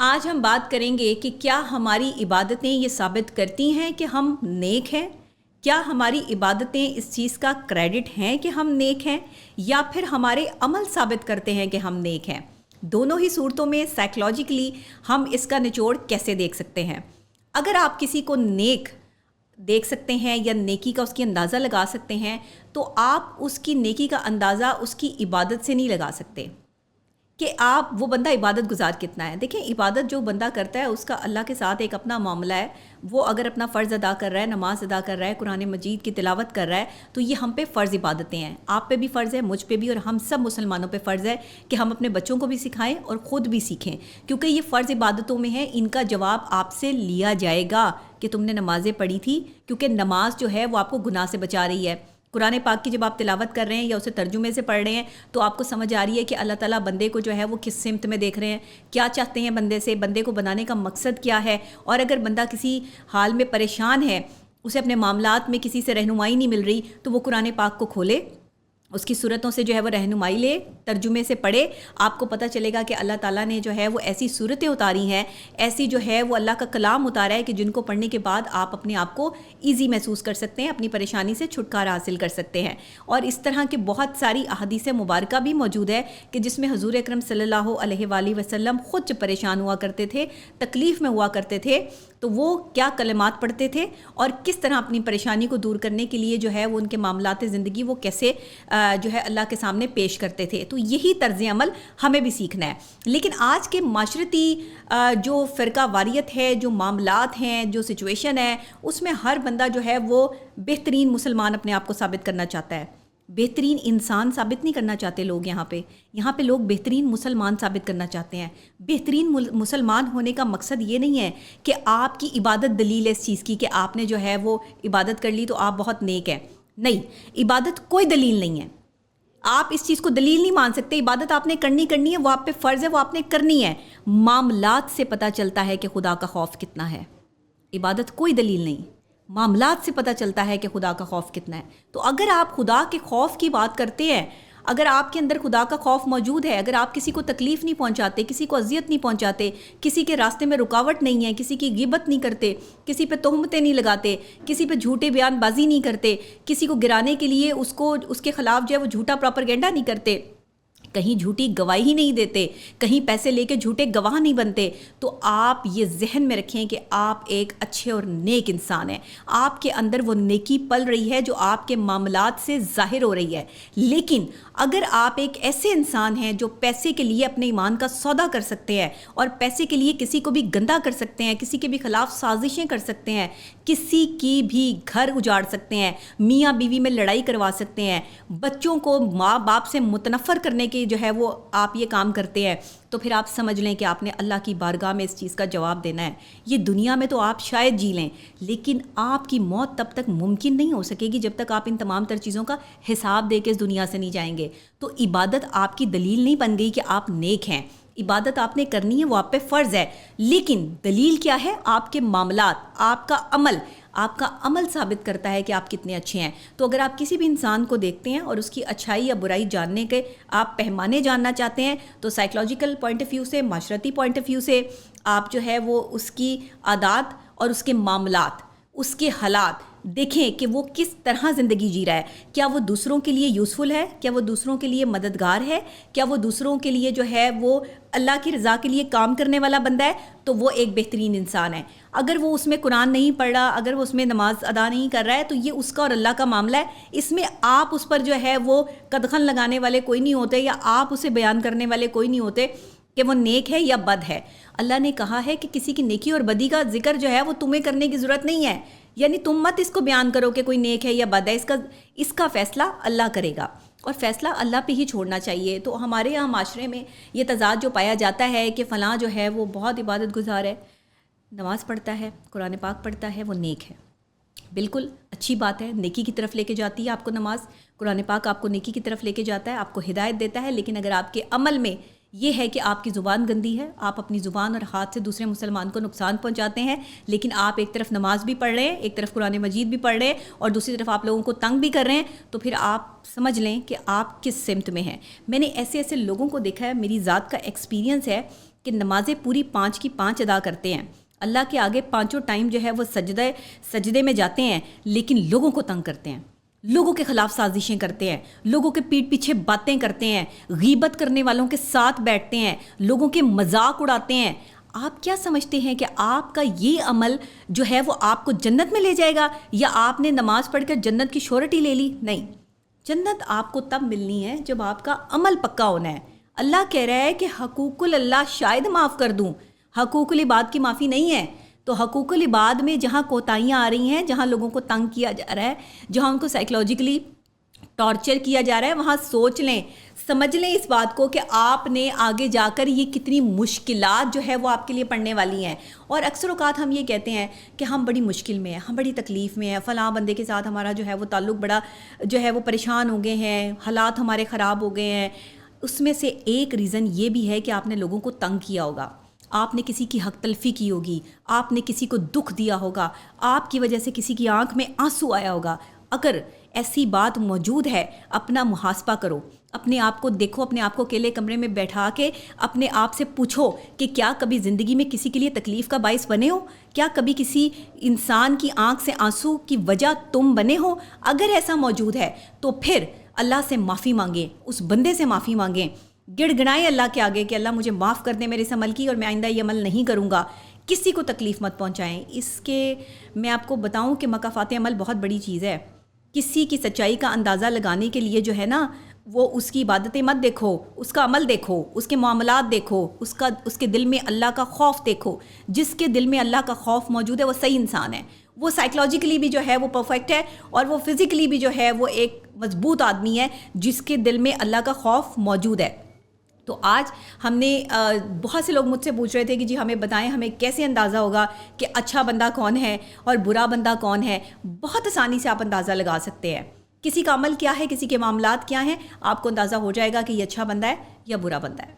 آج ہم بات کریں گے کہ کیا ہماری عبادتیں یہ ثابت کرتی ہیں کہ ہم نیک ہیں؟ کیا ہماری عبادتیں اس چیز کا کریڈٹ ہیں کہ ہم نیک ہیں، یا پھر ہمارے عمل ثابت کرتے ہیں کہ ہم نیک ہیں؟ دونوں ہی صورتوں میں سائیکلوجیکلی ہم اس کا نچوڑ کیسے دیکھ سکتے ہیں؟ اگر آپ کسی کو نیک دیکھ سکتے ہیں یا نیکی کا اس کی اندازہ لگا سکتے ہیں، تو آپ اس کی نیکی کا اندازہ اس کی عبادت سے نہیں لگا سکتے کہ آپ وہ بندہ عبادت گزار کتنا ہے۔ دیکھیں، عبادت جو بندہ کرتا ہے اس کا اللہ کے ساتھ ایک اپنا معاملہ ہے۔ وہ اگر اپنا فرض ادا کر رہا ہے، نماز ادا کر رہا ہے، قرآن مجید کی تلاوت کر رہا ہے، تو یہ ہم پہ فرض عبادتیں ہیں۔ آپ پہ بھی فرض ہے، مجھ پہ بھی، اور ہم سب مسلمانوں پہ فرض ہے کہ ہم اپنے بچوں کو بھی سکھائیں اور خود بھی سیکھیں، کیونکہ یہ فرض عبادتوں میں ہیں۔ ان کا جواب آپ سے لیا جائے گا کہ تم نے نمازیں پڑھی تھی، کیونکہ نماز جو ہے وہ آپ کو گناہ سے بچا رہی ہے۔ قرآن پاک کی جب آپ تلاوت کر رہے ہیں یا اسے ترجمے سے پڑھ رہے ہیں، تو آپ کو سمجھ آ رہی ہے کہ اللہ تعالیٰ بندے کو جو ہے وہ کس سمت میں دیکھ رہے ہیں، کیا چاہتے ہیں بندے سے، بندے کو بنانے کا مقصد کیا ہے۔ اور اگر بندہ کسی حال میں پریشان ہے، اسے اپنے معاملات میں کسی سے رہنمائی نہیں مل رہی، تو وہ قرآن پاک کو کھولے، اس کی صورتوں سے جو ہے وہ رہنمائی لے، ترجمے سے پڑھے۔ آپ کو پتہ چلے گا کہ اللہ تعالیٰ نے جو ہے وہ ایسی صورتیں اتاری ہیں، ایسی جو ہے وہ اللہ کا کلام اتارا ہے کہ جن کو پڑھنے کے بعد آپ اپنے آپ کو ایزی محسوس کر سکتے ہیں، اپنی پریشانی سے چھٹکارا حاصل کر سکتے ہیں۔ اور اس طرح کے بہت ساری احادیث مبارکہ بھی موجود ہے کہ جس میں حضور اکرم صلی اللہ علیہ وآلہ وسلم خود جب پریشان ہوا کرتے تھے، تکلیف میں ہوا کرتے تھے، تو وہ کیا کلمات پڑھتے تھے اور کس طرح اپنی پریشانی کو دور کرنے کے لیے جو ہے وہ ان کے معاملات زندگی وہ کیسے جو ہے اللہ کے سامنے پیش کرتے تھے۔ تو یہی طرز عمل ہمیں بھی سیکھنا ہے۔ لیکن آج کے معاشرتی جو فرقہ واریت ہے، جو معاملات ہیں، جو سچویشن ہے، اس میں ہر بندہ جو ہے وہ بہترین مسلمان اپنے آپ کو ثابت کرنا چاہتا ہے۔ بہترین انسان ثابت نہیں کرنا چاہتے لوگ، یہاں پہ لوگ بہترین مسلمان ثابت کرنا چاہتے ہیں۔ بہترین مسلمان ہونے کا مقصد یہ نہیں ہے کہ آپ کی عبادت دلیل ہے اس چیز کی کہ آپ نے جو ہے وہ عبادت کر لی تو آپ بہت نیک ہیں۔ نہیں، عبادت کوئی دلیل نہیں ہے۔ آپ اس چیز کو دلیل نہیں مان سکتے۔ عبادت آپ نے کرنی ہے، وہ آپ پہ فرض ہے، وہ آپ نے کرنی ہے۔ معاملات سے پتہ چلتا ہے کہ خدا کا خوف کتنا ہے۔ عبادت کوئی دلیل نہیں، معاملات سے پتہ چلتا ہے کہ خدا کا خوف کتنا ہے۔ تو اگر آپ خدا کے خوف کی بات کرتے ہیں، اگر آپ کے اندر خدا کا خوف موجود ہے، اگر آپ کسی کو تکلیف نہیں پہنچاتے، کسی کو اذیت نہیں پہنچاتے، کسی کے راستے میں رکاوٹ نہیں ہے، کسی کی غیبت نہیں کرتے، کسی پہ تہمتیں نہیں لگاتے، کسی پہ جھوٹے بیان بازی نہیں کرتے، کسی کو گرانے کے لیے اس کے خلاف جو ہے وہ جھوٹا پراپرگینڈا نہیں کرتے، کہیں جھوٹی گواہی نہیں دیتے، کہیں پیسے لے کے جھوٹے گواہ نہیں بنتے، تو آپ یہ ذہن میں رکھیں کہ آپ ایک اچھے اور نیک انسان ہیں۔ آپ کے اندر وہ نیکی پل رہی ہے جو آپ کے معاملات سے ظاہر ہو رہی ہے۔ لیکن اگر آپ ایک ایسے انسان ہیں جو پیسے کے لیے اپنے ایمان کا سودا کر سکتے ہیں، اور پیسے کے لیے کسی کو بھی گندا کر سکتے ہیں، کسی کے بھی خلاف سازشیں کر سکتے ہیں، کسی کی بھی گھر اجاڑ سکتے ہیں، میاں بیوی میں لڑائی کروا سکتے ہیں، بچوں کو ماں باپ سے متنفر کرنے کے جو ہے وہ آپ یہ کام کرتے ہیں، تو پھر آپ سمجھ لیں کہ آپ نے اللہ کی بارگاہ میں اس چیز کا جواب دینا ہے۔ یہ دنیا میں تو آپ شاید جی لیں، لیکن آپ کی موت تب تک ممکن نہیں ہو سکے گی جب تک آپ ان تمام تر چیزوں کا حساب دے کے اس دنیا سے نہیں جائیں گے۔ تو عبادت آپ کی دلیل نہیں بن گئی کہ آپ نیک ہیں۔ عبادت آپ نے کرنی ہے، وہ آپ پہ فرض ہے، لیکن دلیل کیا ہے؟ آپ کے معاملات، آپ کا عمل ثابت کرتا ہے کہ آپ کتنے اچھے ہیں۔ تو اگر آپ کسی بھی انسان کو دیکھتے ہیں اور اس کی اچھائی یا برائی جاننے کے آپ پیمانے جاننا چاہتے ہیں، تو سائیکلوجیکل پوائنٹ آف ویو سے، معاشرتی پوائنٹ آف ویو سے آپ جو ہے وہ اس کی عادات اور اس کے معاملات، اس کے حالات دیکھیں کہ وہ کس طرح زندگی جی رہا ہے۔ کیا وہ دوسروں کے لیے یوزفل ہے؟ کیا وہ دوسروں کے لیے مددگار ہے؟ کیا وہ دوسروں کے لیے جو ہے وہ اللہ کی رضا کے لیے کام کرنے والا بندہ ہے؟ تو وہ ایک بہترین انسان ہے۔ اگر وہ اس میں قرآن نہیں پڑھ رہا، اگر وہ اس میں نماز ادا نہیں کر رہا ہے، تو یہ اس کا اور اللہ کا معاملہ ہے۔ اس میں آپ اس پر جو ہے وہ قدغن لگانے والے کوئی نہیں ہوتے، یا آپ اسے بیان کرنے والے کوئی نہیں ہوتے کہ وہ نیک ہے یا بد ہے۔ اللہ نے کہا ہے کہ کسی کی نیکی اور بدی کا ذکر جو ہے وہ تمہیں کرنے کی ضرورت نہیں ہے، یعنی تم مت اس کو بیان کرو کہ کوئی نیک ہے یا بد ہے۔ اس کا فیصلہ اللہ کرے گا، اور فیصلہ اللہ پہ ہی چھوڑنا چاہیے۔ تو ہمارے یہاں معاشرے میں یہ تضاد جو پایا جاتا ہے کہ فلاں جو ہے وہ بہت عبادت گزار ہے، نماز پڑھتا ہے، قرآن پاک پڑھتا ہے، وہ نیک ہے۔ بالکل اچھی بات ہے، نیکی کی طرف لے کے جاتی ہے آپ کو نماز، قرآن پاک آپ کو نیکی کی طرف لے کے جاتا ہے، آپ کو ہدایت دیتا ہے۔ لیکن اگر آپ کے عمل میں یہ ہے کہ آپ کی زبان گندی ہے، آپ اپنی زبان اور ہاتھ سے دوسرے مسلمان کو نقصان پہنچاتے ہیں، لیکن آپ ایک طرف نماز بھی پڑھ رہے ہیں، ایک طرف قرآن مجید بھی پڑھ رہے ہیں، اور دوسری طرف آپ لوگوں کو تنگ بھی کر رہے ہیں، تو پھر آپ سمجھ لیں کہ آپ کس سمت میں ہیں۔ میں نے ایسے لوگوں کو دیکھا ہے، میری ذات کا ایکسپیرینس ہے کہ نمازیں پوری 5 کی 5 ادا کرتے ہیں، اللہ کے آگے 5 ٹائم جو ہے وہ سجدے میں جاتے ہیں، لیکن لوگوں کو تنگ کرتے ہیں، لوگوں کے خلاف سازشیں کرتے ہیں، لوگوں کے پیٹھ پیچھے باتیں کرتے ہیں، غیبت کرنے والوں کے ساتھ بیٹھتے ہیں، لوگوں کے مذاق اڑاتے ہیں، آپ کیا سمجھتے ہیں کہ آپ کا یہ عمل جو ہے وہ آپ کو جنت میں لے جائے گا، یا آپ نے نماز پڑھ کر جنت کی شورٹی لے لی؟ نہیں، جنت آپ کو تب ملنی ہے جب آپ کا عمل پکا ہونا ہے۔ اللہ کہہ رہا ہے کہ حقوق اللہ شاید معاف کر دوں، حقوق العباد کی معافی نہیں ہے۔ تو حقوق العباد میں جہاں کوتاہیاں آ رہی ہیں، جہاں لوگوں کو تنگ کیا جا رہا ہے، جہاں ان کو سائیکلوجیکلی ٹارچر کیا جا رہا ہے، وہاں سوچ لیں، سمجھ لیں اس بات کو کہ آپ نے آگے جا کر یہ کتنی مشکلات جو ہے وہ آپ کے لیے پڑنے والی ہیں۔ اور اکثر اوقات ہم یہ کہتے ہیں کہ ہم بڑی مشکل میں ہیں، ہم بڑی تکلیف میں ہیں، فلاں بندے کے ساتھ ہمارا جو ہے وہ تعلق بڑا جو ہے وہ پریشان ہو گئے ہیں، حالات ہمارے خراب ہو گئے ہیں۔ اس میں سے ایک ریزن یہ بھی ہے کہ آپ نے لوگوں کو تنگ کیا ہوگا، آپ نے کسی کی حق تلفی کی ہوگی، آپ نے کسی کو دکھ دیا ہوگا، آپ کی وجہ سے کسی کی آنکھ میں آنسو آیا ہوگا۔ اگر ایسی بات موجود ہے، اپنا محاسبہ کرو، اپنے آپ کو دیکھو، اپنے آپ کو اکیلے کمرے میں بیٹھا کے اپنے آپ سے پوچھو کہ کیا کبھی زندگی میں کسی کے لیے تکلیف کا باعث بنے ہو؟ کیا کبھی کسی انسان کی آنکھ سے آنسو کی وجہ تم بنے ہو؟ اگر ایسا موجود ہے تو پھر اللہ سے معافی مانگیں، اس بندے سے معافی مانگیں، گڑ گڑائیں اللہ کے آگے کہ اللہ مجھے معاف کر دیں میرے اس عمل کی، اور میں آئندہ یہ عمل نہیں کروں گا۔ کسی کو تکلیف مت پہنچائیں۔ اس کے میں آپ کو بتاؤں کہ مکافات عمل بہت بڑی چیز ہے۔ کسی کی سچائی کا اندازہ لگانے کے لیے جو ہے نا، وہ اس کی عبادتیں مت دیکھو، اس کا عمل دیکھو، اس کے معاملات دیکھو، اس کے دل میں اللہ کا خوف دیکھو۔ جس کے دل میں اللہ کا خوف موجود ہے وہ صحیح انسان ہے، وہ سائیکلوجیکلی بھی جو ہے وہ پرفیکٹ ہے، اور وہ فزیکلی بھی جو ہے وہ ایک مضبوط آدمی ہے جس کے دل میں اللہ کا خوف موجود ہے۔ تو آج ہم نے بہت سے لوگ مجھ سے پوچھ رہے تھے کہ جی ہمیں بتائیں ہمیں کیسے اندازہ ہوگا کہ اچھا بندہ کون ہے اور برا بندہ کون ہے۔ بہت آسانی سے آپ اندازہ لگا سکتے ہیں، کسی کا عمل کیا ہے، کسی کے معاملات کیا ہیں، آپ کو اندازہ ہو جائے گا کہ یہ اچھا بندہ ہے یا برا بندہ ہے۔